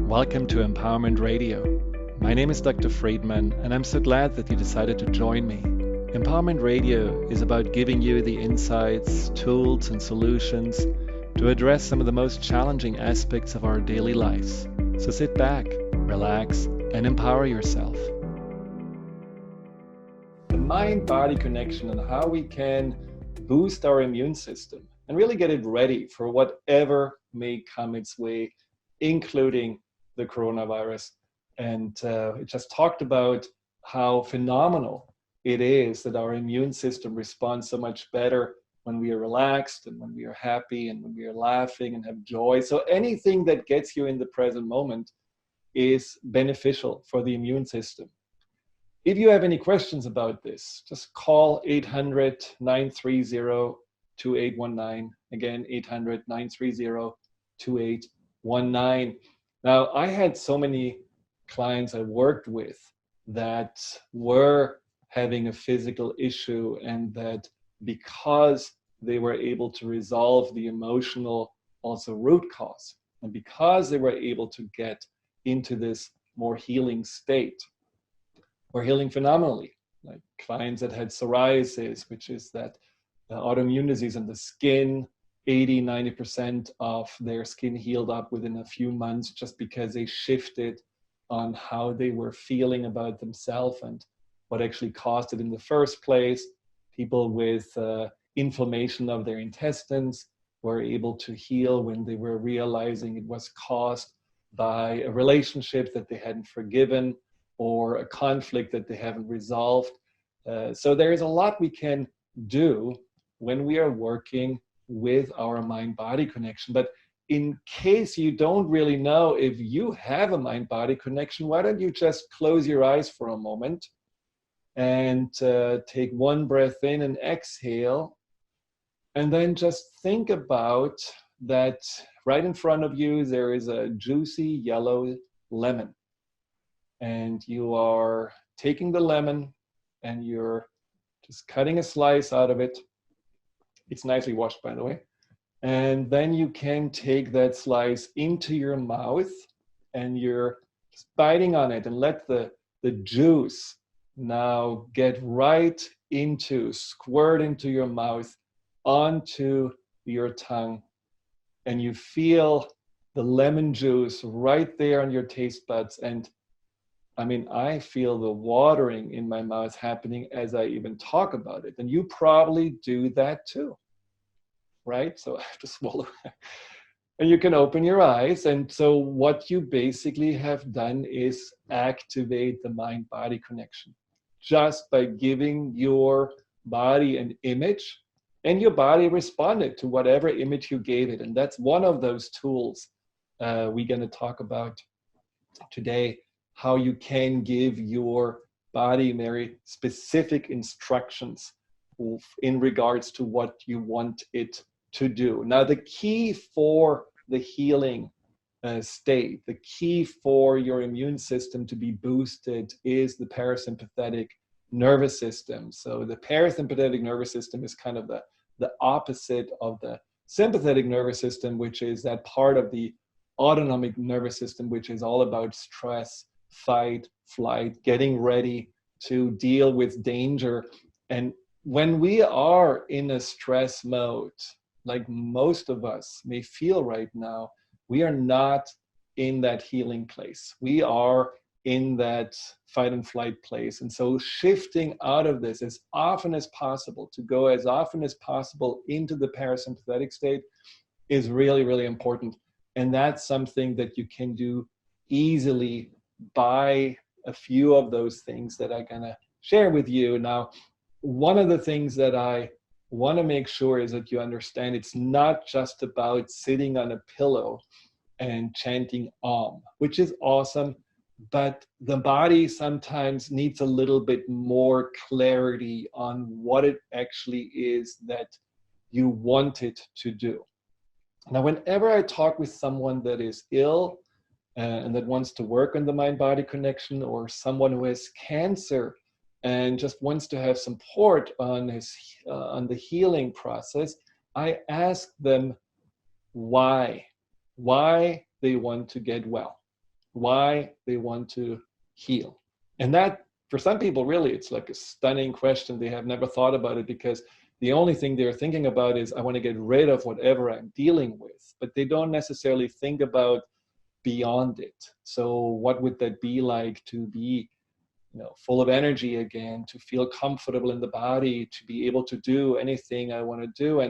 Welcome to Empowerment Radio. My name is Dr. Friedemann, and I'm so glad that you decided to join me. Empowerment Radio is about giving you the insights, tools, and solutions to address some of the most challenging aspects of our daily lives. So sit back, relax, and empower yourself. The mind-body connection and how we can boost our immune system and really get it ready for whatever may come its way, including the coronavirus. And it just talked about how phenomenal it is that our immune system responds so much better when we are relaxed and when we are happy and when we are laughing and have joy. So anything that gets you in the present moment is beneficial for the immune system. If you have any questions about this, just call 800-930-2819. Again, 800-930-2819. Now, I had so many clients I worked with that were having a physical issue, and that because they were able to resolve the emotional also root cause, and because they were able to get into this more healing state, or healing phenomenally, like clients that had psoriasis, which is that autoimmune disease in the skin, 80-90% of their skin healed up within a few months just because they shifted on how they were feeling about themselves and what actually caused it in the first place. People with inflammation of their intestines were able to heal when they were realizing it was caused by a relationship that they hadn't forgiven or a conflict that they haven't resolved. So there is a lot we can do when we are working with our mind-body connection. But in case you don't really know if you have a mind-body connection, why don't you just close your eyes for a moment and take one breath in and exhale, and then just think about that right in front of you there is a juicy yellow lemon. And you are taking the lemon and you're just cutting a slice out of it. It's nicely washed, by the way. And then you can take that slice into your mouth and you're just biting on it, and let the juice now get right into, squirt into your mouth, onto your tongue. And you feel the lemon juice right there on your taste buds. And I mean, I feel the watering in my mouth happening as I even talk about it. And you probably do that too, right? So I have to swallow. And you can open your eyes. And so what you basically have done is activate the mind-body connection just by giving your body an image, and your body responded to whatever image you gave it. And that's one of those tools we're going to talk about today, how you can give your body very specific instructions in regards to what you want it to do. Now, the key for the healing state, the key for your immune system to be boosted is the parasympathetic nervous system. So the parasympathetic nervous system is kind of the opposite of the sympathetic nervous system, which is that part of the autonomic nervous system, which is all about stress, fight, flight, getting ready to deal with danger. And when we are in a stress mode, like most of us may feel right now, we are not in that healing place. We are in that fight and flight place. And so shifting out of this as often as possible, to go as often as possible into the parasympathetic state, is really, really important. And that's something that you can do easily by a few of those things that I'm going to share with you. Now, one of the things that I want to make sure is that you understand it's not just about sitting on a pillow and chanting Om, which is awesome, but the body sometimes needs a little bit more clarity on what it actually is that you want it to do. Now, whenever I talk with someone that is ill and that wants to work on the mind-body connection, or someone who has cancer and just wants to have support on the healing process, I ask them why they want to get well. why they want to heal. And that, for some people, really, it's like a stunning question. They have never thought about it because the only thing they're thinking about is, I want to get rid of whatever I'm dealing with. But they don't necessarily think about beyond it. So what would that be like to be, full of energy again, to feel comfortable in the body, to be able to do anything I want to do?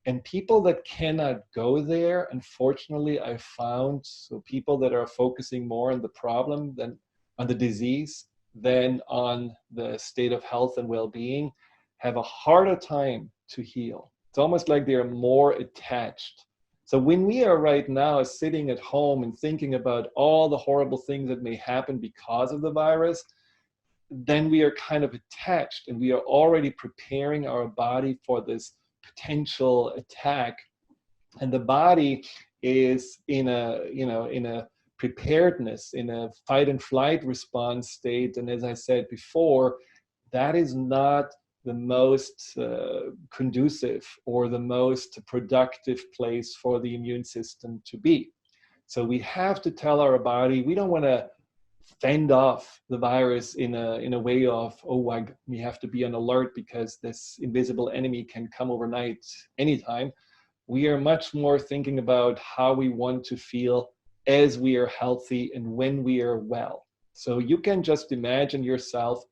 And people that cannot go there, unfortunately, I found, so people that are focusing more on the problem than on the disease than on the state of health and well-being, have a harder time to heal. It's almost like they're more attached. So when we are right now sitting at home and thinking about all the horrible things that may happen because of the virus, then we are kind of attached, and we are already preparing our body for this potential attack. And the body is in a preparedness, in a fight and flight response state. And as I said before, that is not the most conducive or the most productive place for the immune system to be. So we have to tell our body, we don't want to fend off the virus in a way of, we have to be on alert because this invisible enemy can come overnight anytime. We are much more thinking about how we want to feel as we are healthy and when we are well. So you can just imagine yourself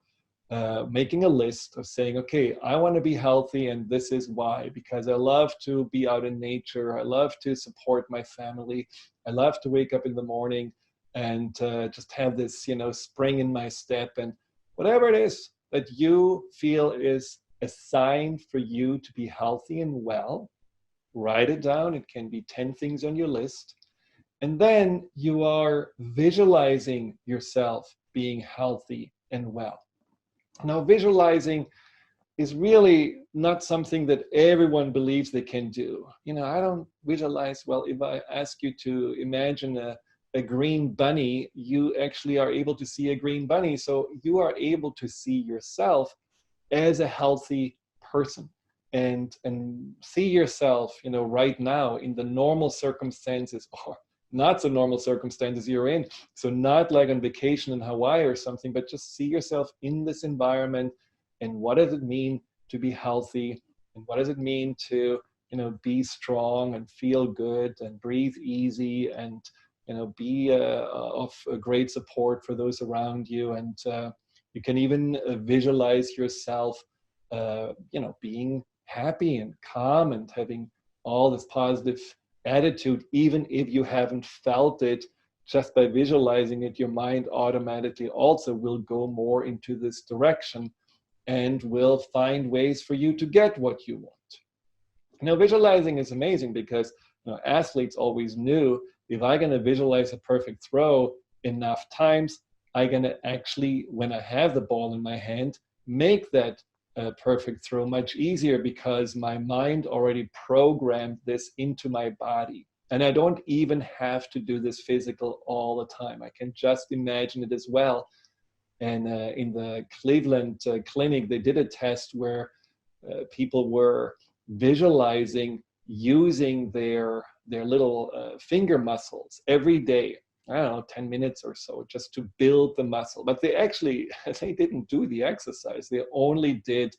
making a list of saying, okay, I want to be healthy, and this is why, because I love to be out in nature. I love to support my family. I love to wake up in the morning and just have this, spring in my step, and whatever it is that you feel is a sign for you to be healthy and well, write it down. It can be 10 things on your list. And then you are visualizing yourself being healthy and well. Now, visualizing is really not something that everyone believes they can do. I don't visualize. Well, if I ask you to imagine a green bunny, you actually are able to see a green bunny. So you are able to see yourself as a healthy person and see yourself, right now in the normal circumstances or not so normal circumstances you're in. So not like on vacation in Hawaii or something, but just see yourself in this environment. And what does it mean to be healthy? And what does it mean to, be strong and feel good and breathe easy and, be of a great support for those around you. And you can even visualize yourself, being happy and calm and having all this positive attitude, even if you haven't felt it. Just by visualizing it, your mind automatically also will go more into this direction and will find ways for you to get what you want. Now, visualizing is amazing because athletes always knew, if I'm going to visualize a perfect throw enough times, I'm going to actually, when I have the ball in my hand, make that perfect throw much easier because my mind already programmed this into my body. And I don't even have to do this physical all the time. I can just imagine it as well. And in the Cleveland clinic, they did a test where people were visualizing using their little finger muscles every day. I don't know, 10 minutes or so, just to build the muscle. But they didn't do the exercise. They only did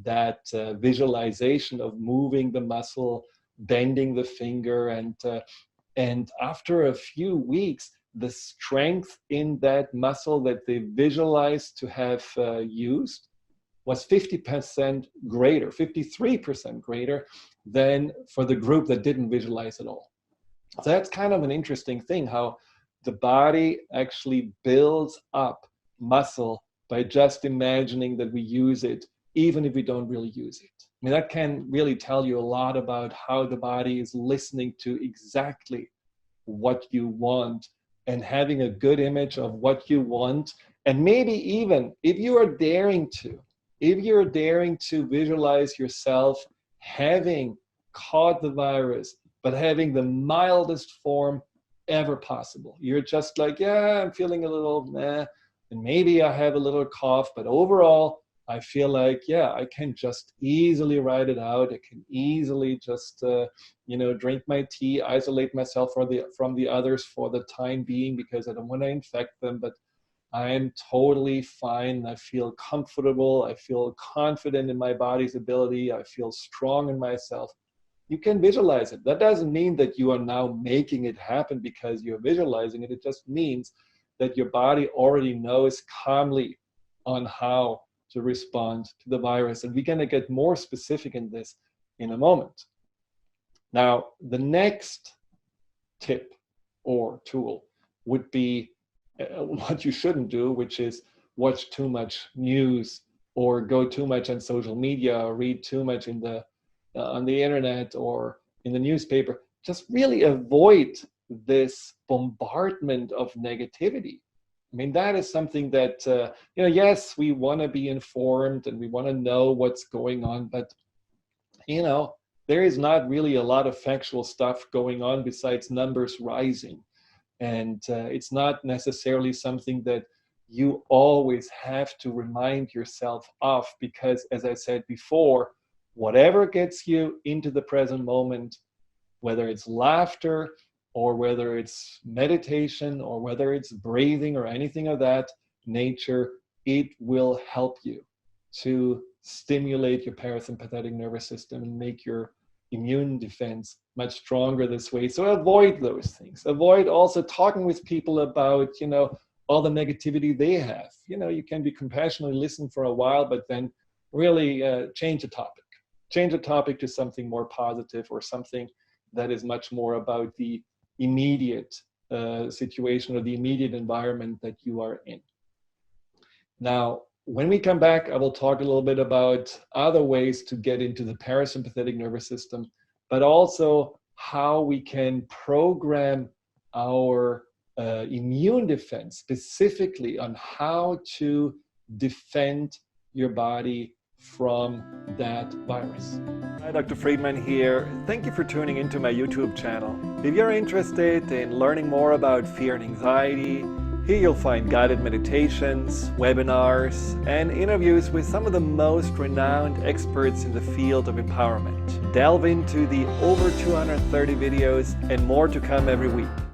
that visualization of moving the muscle, bending the finger. And after a few weeks, the strength in that muscle that they visualized to have used was 50% greater, 53% greater than for the group that didn't visualize at all. So that's kind of an interesting thing, how the body actually builds up muscle by just imagining that we use it, even if we don't really use it. I mean, that can really tell you a lot about how the body is listening to exactly what you want and having a good image of what you want. And maybe even if you're daring to visualize yourself having caught the virus, but having the mildest form ever possible. You're just like, yeah, I'm feeling a little meh, and maybe I have a little cough, but overall, I feel like, yeah, I can just easily write it out. I can easily just, drink my tea, isolate myself from the others for the time being because I don't want to infect them. But I'm totally fine. I feel comfortable. I feel confident in my body's ability. I feel strong in myself. You can visualize it. That doesn't mean that you are now making it happen because you're visualizing it. It just means that your body already knows calmly on how to respond to the virus. And we're going to get more specific in this in a moment. Now, the next tip or tool would be what you shouldn't do, which is watch too much news or go too much on social media or read too much on the internet or in the newspaper. Just really avoid this bombardment of negativity. I mean, that is something that, yes, we want to be informed and we want to know what's going on, but, there is not really a lot of factual stuff going on besides numbers rising. And it's not necessarily something that you always have to remind yourself of, because as I said before, whatever gets you into the present moment, whether it's laughter or whether it's meditation or whether it's breathing or anything of that nature, it will help you to stimulate your parasympathetic nervous system and make your immune defense much stronger this way. So avoid those things. Avoid also talking with people about, all the negativity they have. You can be compassionately listen for a while, but then really change the topic. Change the topic to something more positive or something that is much more about the immediate situation or the immediate environment that you are in. Now, when we come back, I will talk a little bit about other ways to get into the parasympathetic nervous system, but also how we can program our immune defense specifically on how to defend your body from that virus. Hi, Dr. Friedemann here. Thank you for tuning into my YouTube channel. If you're interested in learning more about fear and anxiety, here you'll find guided meditations, webinars, and interviews with some of the most renowned experts in the field of empowerment. Delve into the over 230 videos and more to come every week.